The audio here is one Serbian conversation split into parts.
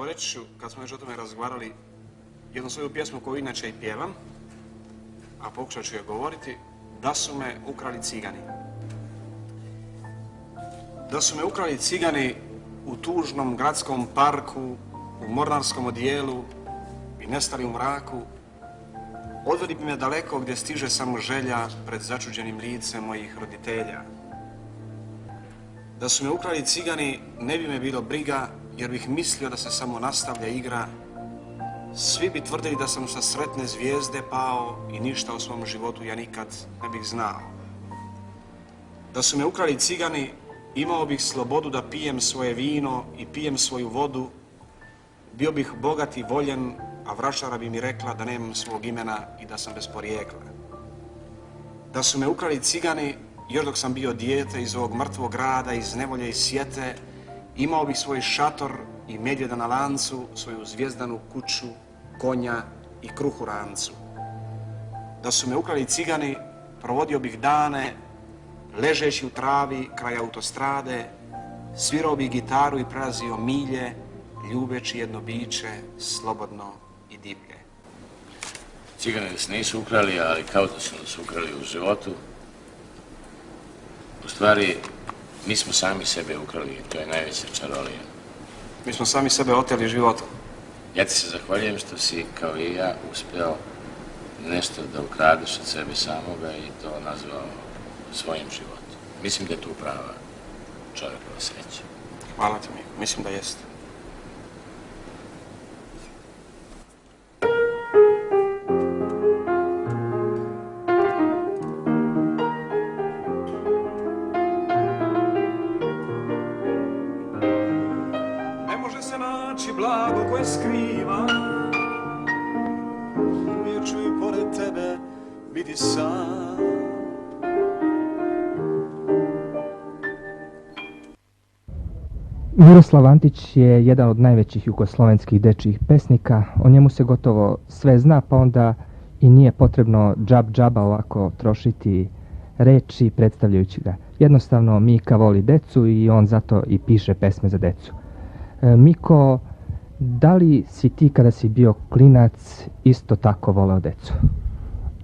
reći ću, kad smo već o tome razgovarali, jednu svoju pjesmu koju inače i pjevam, a pokušat ću je govoriti, Da su me ukrali cigani. Da su me ukrali cigani u tužnom gradskom parku, u mornarskom odijelu i nestali u mraku, odveli bi me daleko gdje stiže samo želja pred začuđenim licem mojih roditelja. Da su me ukrali cigani, ne bi me bilo briga, jer bih mislio da se samo nastavlja igra. Svi bi tvrdili da sam sa sretne zvijezde pao i ništa o svom životu ja nikad ne bih znao. Da su me ukrali cigani, imao bih slobodu da pijem svoje vino i pijem svoju vodu. Bio bih bogat i voljen, a vračara bi mi rekla da nemam svog imena i da sam bez porijekla. Da su me ukrali cigani, još dok sam bio dijete iz ovog mrtvog grada, iz nevolje i sjete, imao bih svoj šator i medvjeda na lancu, svoju zvijezdanu kuću, konja i kruh u rancu. Da su me ukrali cigani, provodio bih dane, ležeći u travi kraj autostrade, svirao bih gitaru i prelazio milje, ljubeći jedno biće, slobodno i divlje. Cigani nas nisu ukrali, ali kao da su nas ukrali u životu. U stvari, mi smo sami sebe ukrali i to je najveća čarolija. Mi smo sami sebe oteli životom. Ja ti se zahvaljujem što si, kao i ja, uspeo nešto da ukradeš od sebe samoga i to nazvao svojim životom. Mislim da je tu prava čovjekova sreća. Hvala ti, Miko. Mislim da jeste. Blago koje skriva, uvijek ću i pored tebe biti sam. Miroslav Antić je jedan od najvećih jugoslovenskih dečjih pesnika. O njemu se gotovo sve zna, pa onda i nije potrebno džaba ovako trošiti reči predstavljajući ga. Jednostavno Mika voli decu i on zato i piše pesme za decu. Miko, da li si ti kada si bio klinac isto tako voleo decu?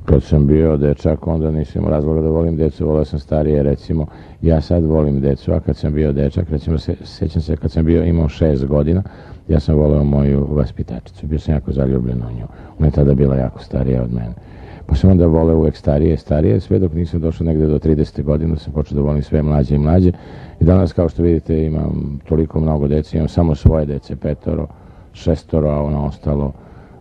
Kad sam bio dečak, onda nisam imao razloga da volim decu, voleo sam starije, recimo, ja sad volim decu, a kad sam bio dečak, recimo, sjećam se kad sam imao 6 godina, ja sam voleo moju vaspitačicu, bio sam jako zaljubljen u nju, ona je tada bila jako starija od mene. Pa sam onda voleo uvek starije, sve dok nisam došao negde do 30 godina, sam počeo da volim sve mlađe i mlađe. I danas, kao što vidite, imam toliko mnogo dece, imam samo svoje dece, 5, 6, a ono ostalo.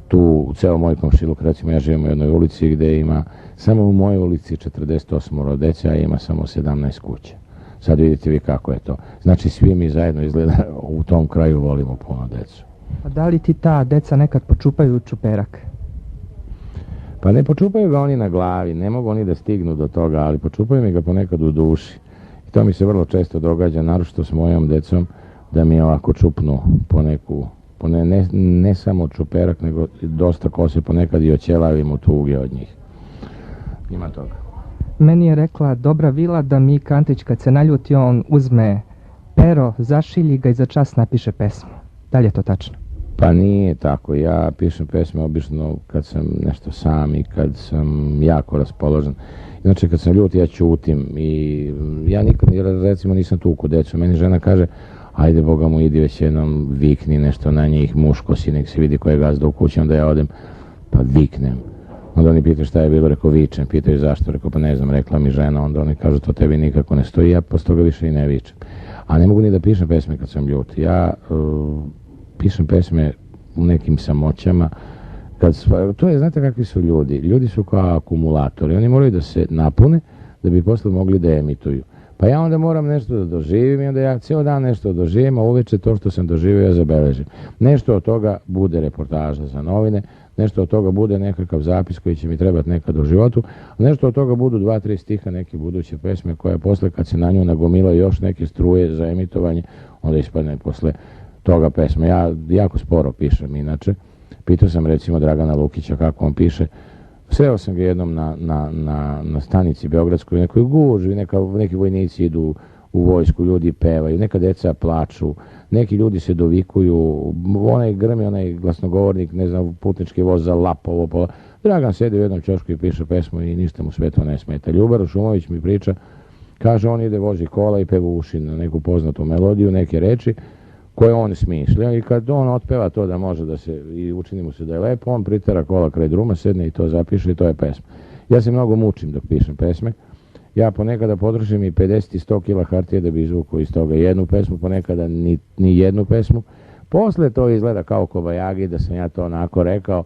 Tu, u ceo moj komšiluk, recimo, ja živim u jednoj ulici gde ima, samo u mojoj ulici 48 dece, a ima samo 17 kuća. Sad vidite vi kako je to. Znači, svi mi zajedno izgleda u tom kraju volimo puno decu. A da li ti ta deca nekad počupaju čuperak? Pa ne počupaju ga oni na glavi, ne mogu oni da stignu do toga, ali počupaju mi ga ponekad u duši. I to mi se vrlo često događa, naročito s mojom decom, da mi ovako čupnu poneku, ne samo čuperak, nego dosta kose, ponekad i oćelavim u tuge od njih. Ima toga. Meni je rekla dobra vila da Mika Antić kad se naljuti on uzme pero, zašilji ga i za čas napiše pesmu. Da li je to tačno? Pa nije tako, ja pišem pesme obično kad sam nešto sam i kad sam jako raspoložen. Inače kad sam ljut ja ćutim i ja nikad recimo nisam tuku decu. Meni žena kaže ajde Boga mu idi već jednom vikni nešto na njih, muško si, nek se vidi ko je gazda u kući, onda ja odem pa viknem. Onda oni pitaju šta je bilo, rekao vičem, pitaju zašto, rekao pa ne znam, rekla mi žena, onda oni kažu to tebi nikako ne stoji, ja posle toga više i ne vičem. A ne mogu ni da pišem pesme kad sam ljut. Ja pišem pesme u nekim samoćama. To je, znate kakvi su ljudi? Ljudi su kao akumulatori. Oni moraju da se napune da bi posle mogli da emituju. Pa ja onda moram nešto da doživim i onda ja cijel dan nešto doživim, a uveče to što sam doživio ja zabeležim. Nešto od toga bude reportaža za novine, nešto od toga bude nekakav zapis koji će mi trebati nekad u životu, a nešto od toga budu 2-3 stiha neke buduće pesme koje posle kad se na nju nagomila još neke struje za emitovanje, onda ispadne posle toga pesma. Ja jako sporo pišem inače. Pitao sam recimo Dragana Lukića kako on piše. Sreo sam ga jednom na stanici Beogradskoj, u nekoj gužvi, neki vojnici idu u vojsku, ljudi pevaju, neka deca plaču, neki ljudi se dovikuju, onaj grmi, onaj glasnogovornik, ne znam, putnički voz za Lapovo, pola. Dragan sedi u jednom ćošku i piše pesmu i ništa mu sve to ne smeta. Ljubar Šumović mi priča, kaže on ide, vozi kola i peva uši na neku poznatu melodiju, neke reči koje on smišlja i kad on otpeva to da može da se, i učini mu se da je lepo, on pritera kola kraj druma, sedne i to zapiše i to je pesma. Ja se mnogo mučim dok pišem pesme. Ja ponekada potrošim i 50 i 100 kila hartije da bi izvukao iz toga jednu pesmu, ponekada ni jednu pesmu. Posle to izgleda kao kobajagi da sam ja to onako rekao,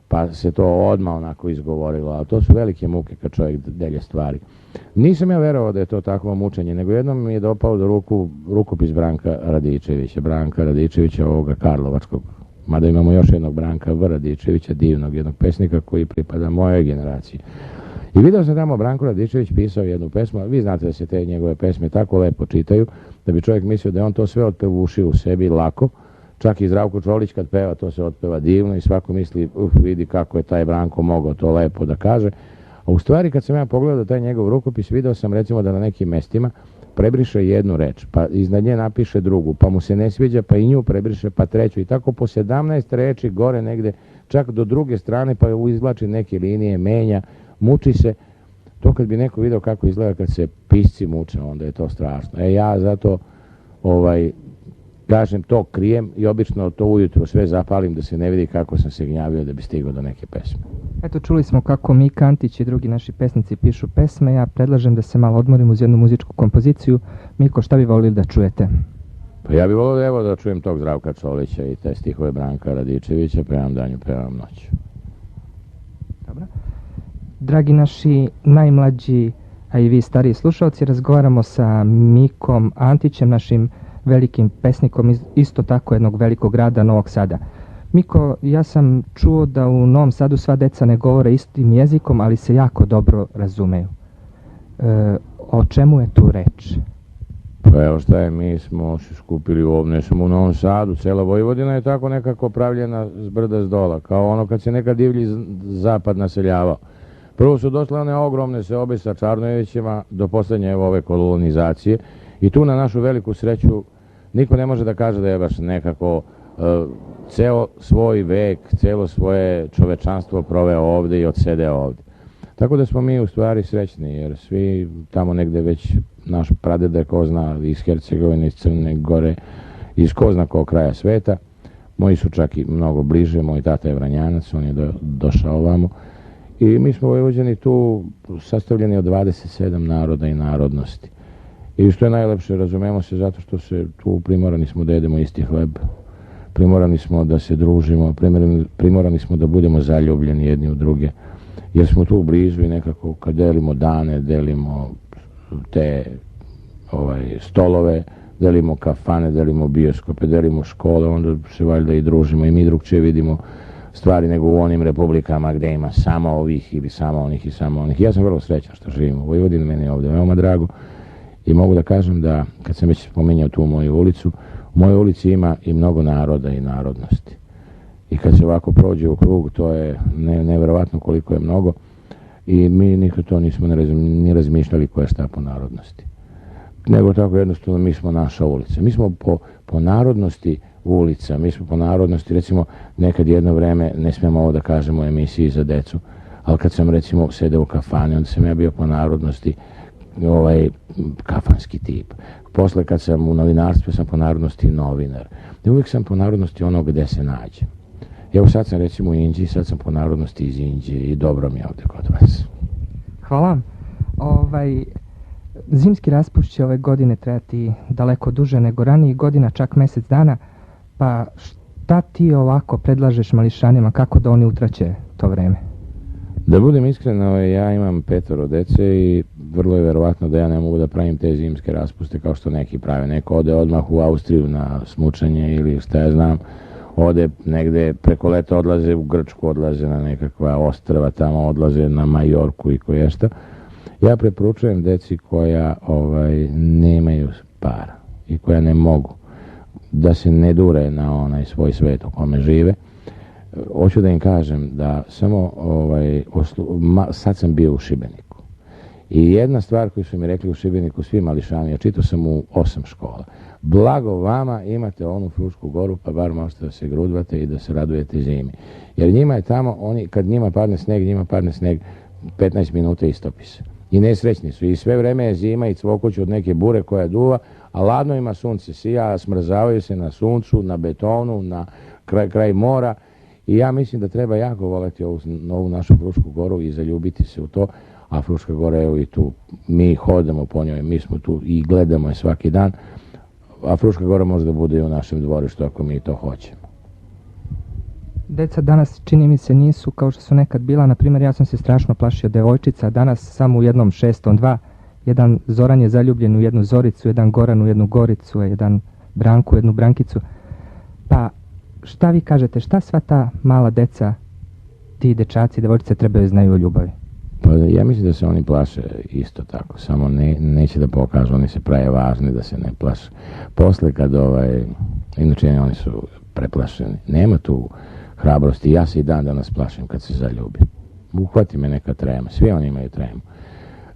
pa se to odmah onako izgovorilo, ali to su velike muke kad čovjek delje stvari. Nisam ja verovao da je to takvo mučenje, nego jednom mi je dopao do rukopis Branka Radičevića, ovoga karlovačkog, mada imamo još jednog Branka V. Radičevića, divnog jednog pesnika koji pripada mojoj generaciji. I video sam tamo Branko Radičević pisao jednu pesmu, vi znate da se te njegove pesme tako lepo čitaju, da bi čovjek mislio da je on to sve otpevušio u sebi lako, čak i Zdravko Čolić kad peva to se otpeva divno i svako misli vidi kako je taj Branko mogao to lepo da kaže. A u stvari kad sam ja pogledao taj njegov rukopis, video sam recimo da na nekim mestima prebriše jednu reč, pa iznad nje napiše drugu, pa mu se ne sviđa, pa i nju prebriše, pa treću i tako po 17 reči gore negde, čak do druge strane, pa izvlači neke linije, menja, muči se. To kad bi neko video kako izgleda kad se pisci muče, onda je to strašno. Ja zato kažem to krijem i obično to ujutro sve zapalim da se ne vidi kako sam se gnjavio da bi stigao do neke pesme. Eto, čuli smo kako Mika Antić i drugi naši pesnici pišu pesme. Ja predlažem da se malo odmorimo uz jednu muzičku kompoziciju. Miko, šta bi volili da čujete? Pa ja bih volio evo da čujem tog Zdravka Čolića i te stihove Branka Radičevića, pevam danju, pevam noću. Dobro. Dragi naši najmlađi, a i vi stariji slušalci, razgovaramo sa Mikom Antićem, našim velikim pesnikom iz isto tako jednog velikog grada, Novog Sada. Miko, ja sam čuo da u Novom Sadu sva deca ne govore istim jezikom, ali se jako dobro razumeju. O čemu je tu reč? Pa evo šta je, mi smo se skupili ovdje, ne samo u Novom Sadu, cela Vojvodina je tako nekako pravljena s brda s dola, kao ono kad se nekad divlji zapad naseljavao. Prvo su došle one ogromne seobe sa Čarnojevićima do poslednje ove kolonizacije i tu na našu veliku sreću niko ne može da kaže da je baš nekako ceo svoj vek, celo svoje čovečanstvo proveo ovde i odsedeo ovde. Tako da smo mi u stvari srećni, jer svi tamo negde već naš pradeda ko zna iz Hercegovine, iz Crne Gore, iz ko zna kog kraja sveta. Moji su čak i mnogo bliže, moj tata je Vranjanac, on je došao ovamo. I mi smo Vojvođani tu sastavljeni od 27 naroda i narodnosti. I što je najlepše, razumemo se zato što se tu primorani smo da jedemo isti hleb, primorani smo da se družimo, primorani smo da budemo zaljubljeni jedni u druge, jer smo tu blizu i nekako kad delimo dane, delimo te stolove, delimo kafane, delimo bioskope, delimo škole, onda se valjda i družimo i mi drugčije vidimo stvari nego u onim republikama gde ima samo ovih ili samo onih i samo onih. Ja sam vrlo srećan što živim u Vojvodini, meni je ovde veoma drago i mogu da kažem da, kad sam već spominjao tu moju ulicu, u mojoj ulici ima i mnogo naroda i narodnosti. I kad se ovako prođe u krug, to je neverovatno koliko je mnogo i mi nikad to nismo ni razmišljali ko je šta po narodnosti. Nego tako jednostavno mi smo naša ulica. Mi smo po narodnosti ulica, mi smo po narodnosti, recimo nekad jedno vreme, ne smijemo ovo da kažemo u emisiji za decu, ali kad sam recimo sedeo u kafani, onda sam ja bio po narodnosti kafanski tip. Posle kad sam u novinarstvu sam po narodnosti novinar. I uvijek sam po narodnosti ono gde se nađe. Evo sad sam recimo u Inđiji, sad sam po narodnosti iz Inđije i dobro mi je ovde kod vas. Hvala vam. Zimski raspust će ove godine trajati daleko duže nego ranijih godina, čak mesec dana, pa šta ti ovako predlažeš mališanima, kako da oni utraće to vreme? Da budem iskren, ja imam 5 dece i vrlo je verovatno da ja ne mogu da pravim te zimske raspuste kao što neki prave. Neko ode odmah u Austriju na smučanje ili šta ja znam, ode negde preko leta odlaze u Grčku, odlaze na nekakva ostrva tamo, odlaze na Majorku i koješta. Ja preporučujem deci koja nemaju para i koja ne mogu da se ne dure na onaj svoj svet u kome žive. Hoću da im kažem da samo sad sam bio u Šibeniku I jedna stvar koju su mi rekli u Šibeniku svi mališani, ja čitao sam u 8 škola. Blago vama, imate onu Frušku goru, pa bar možete da se grudvate i da se radujete zimi. Jer njima je tamo, kad njima padne sneg, 15 minuta istopi se. I nesrećni su. I sve vreme je zima i cvokuću od neke bure koja duva, a ladno ima sunce sija, smrzavaju se na suncu, na betonu, na kraj mora. I ja mislim da treba jako voleti ovu našu Frušku goru i zaljubiti se u to. A Fruška gora, evo i tu, mi hodamo po njoj, mi smo tu i gledamo je svaki dan. A Fruška gora može da bude i u našem dvorištu ako mi to hoćemo. Deca danas, čini mi se, nisu kao što su nekad bila. Na primjer, ja sam se strašno plašio devojčica. Danas samo u jednom 6-2. Jedan Zoran je zaljubljen u jednu Zoricu, jedan Goran u jednu Goricu, jedan Branku u jednu Brankicu. Pa, šta vi kažete, šta sva ta mala deca, ti dečaci, devojčice trebaju znaju o ljubavi? Pa ja mislim da se oni plaše isto tako, samo neće da pokažu, oni se prave važni da se ne plaše. Posle kad inače oni su preplašeni, nema tu hrabrosti, ja se i dan danas plašim kad se zaljubim. Uhvati me neka trema, svi oni imaju tremu.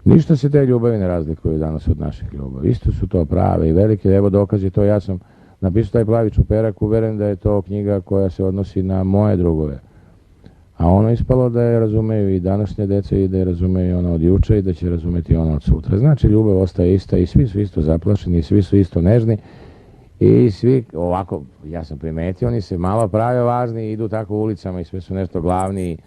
Ništa se te ljubavi ne razlikuju danas od naših ljubavi, isto su to prave i velike, evo dokaz je to, ja sam napisao taj Plavi čuperak, uveren da je to knjiga koja se odnosi na moje drugove. A ono ispalo da je razumeju i današnje dece i da je razumeju ona od juče i da će razumeti ona od sutra. Znači ljubav ostaje ista i svi su isto zaplašeni i svi su isto nežni i svi ovako, ja sam primetio, oni se malo prave važni i idu tako ulicama i sve su nešto glavniji.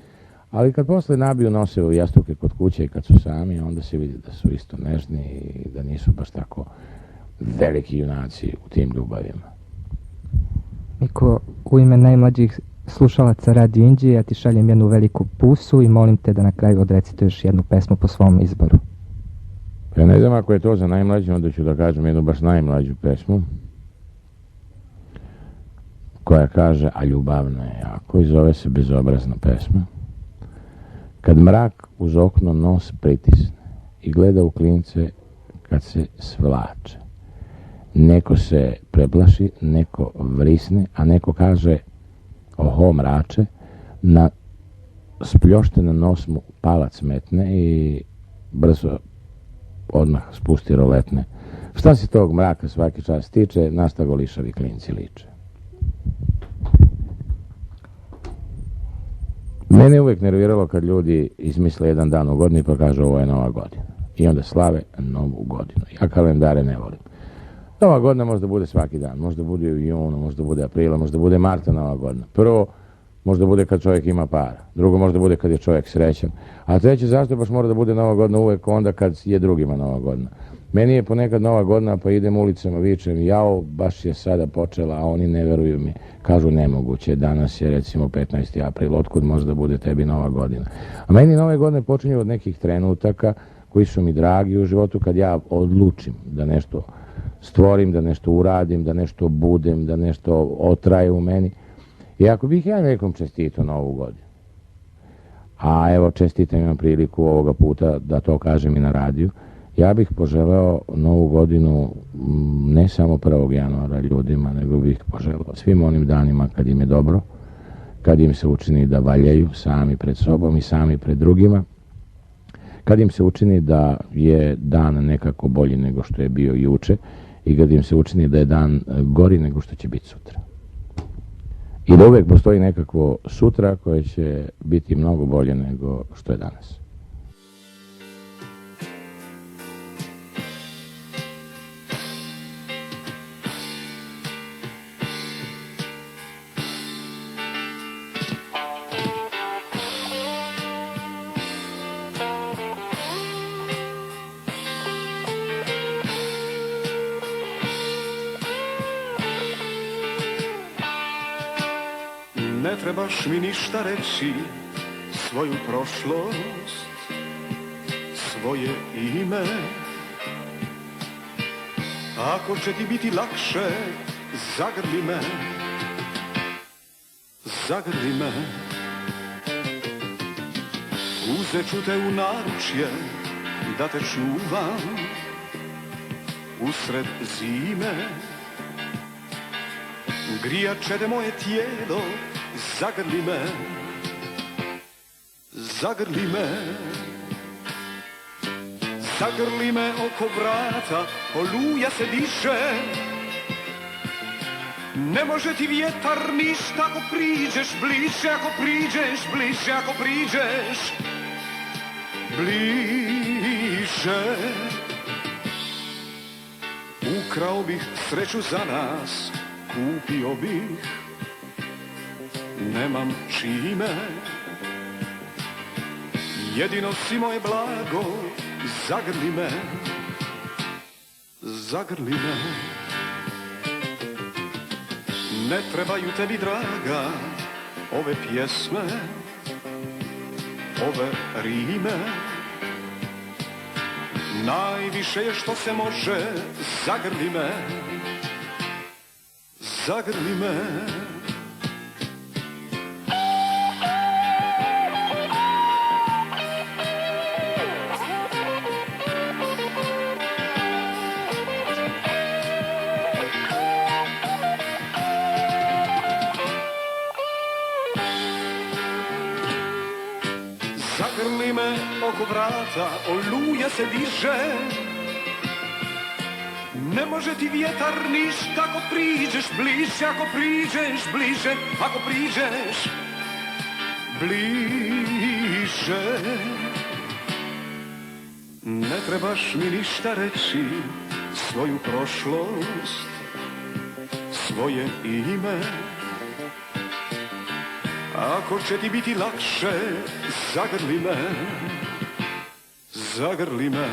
Ali kad posle nabiju nose u jastuke kod kuće i kad su sami, onda se vidi da su isto nežni i da nisu baš tako veliki junaci u tim ljubavima. Miko, u ime najmlađih slušalaca Radio Inđije, ja ti šaljem jednu veliku pusu i molim te da na kraju odrecituješ jednu pesmu po svom izboru. Ja ne znam ako je to za najmlađu, onda ću da kažem jednu baš najmlađu pesmu koja kaže, a ljubavna je jako i zove se Bezobrazna pesma. Kad mrak uz okno nos pritisne i gleda u klince kad se svlače. Neko se preplaši, neko vrisne, a neko kaže oho mrače, na spljošten nos mu palac metne i brzo odmah spusti roletne. Šta se tog mraka svaki čas tiče, na šta go lišavi klinci liče. Mene je uvijek nerviralo kad ljudi izmisle jedan dan u godini pa kažu ovo je Nova godina. I onda slave Novu godinu. Ja kalendare ne volim. Nova godina možda bude svaki dan, možda bude u junu, možda bude aprila, možda bude marta Nova godina. Prvo, možda bude kad čovjek ima para. Drugo, možda bude kad je čovjek srećan. A treće, zašto baš mora da bude Nova godina uvijek onda kad je drugima Nova godina? Meni je ponekad Nova godina pa idem ulicama, vičem, jao, baš je sada počela, a oni ne veruju mi. Kažu nemoguće, danas je recimo 15. april, otkud možda bude tebi Nova godina. A meni Nove godine počinju od nekih trenutaka koji su mi dragi u životu kad ja odlučim da nešto stvorim, da nešto uradim, da nešto budem, da nešto otraje u meni. I ako bih ja nekom čestitao Novu godinu, a evo čestitam, imam priliku ovoga puta da to kažem i na radiju, ja bih poželeo Novu godinu ne samo 1. januara ljudima, nego bih poželeo svim onim danima kad im je dobro, kad im se učini da valjaju sami pred sobom i sami pred drugima, kad im se učini da je dan nekako bolji nego što je bio juče i kad im se učini da je dan gori nego što će biti sutra. I da uvijek postoji nekakvo sutra koje će biti mnogo bolje nego što je danas. Ne trebaš mi ništa reći, svoju prošlost, svoje ime. Ako će ti biti lakše, zagrli me, zagrli me. Uzet ću te u naručje, da te čuvam usred zime. Grijat će te moje tijelo, zagrli me, zagrli me. Zagrli me oko vrata, oluja se diše. Ne može ti vjetar ništa ako priđeš bliže, ako priđeš bliže, ako priđeš bliže. Ukrao bih sreću za nas, kupio bih, nemam čime. Jedino si moje blago, zagrli me, zagrli me. Ne trebaju tebi, draga, ove pjesme, ove rime. Najviše je što se može, zagrli me, zagrli me. Zagrli me oko vrata, oluja se diže. Ne može ti vjetar ništa ako priđeš bliže, ako priđeš bliže, ako priđeš bliže. Ne trebaš mi ništa reći, svoju prošlost, svoje ime. Ako će ti biti lakše, zagrli me, zagrli me.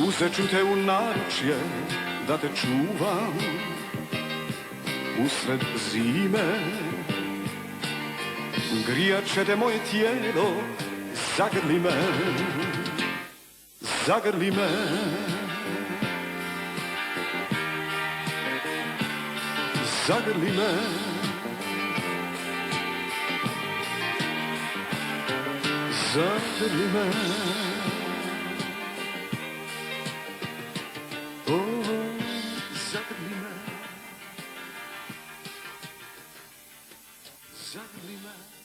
Uzet ću te u naručje da te čuvam usred zime. Grijat će te moje tijelo, zagrli me, zagrli me. Zagrli me, zagrli me, oh, zagrli me, zagrli me.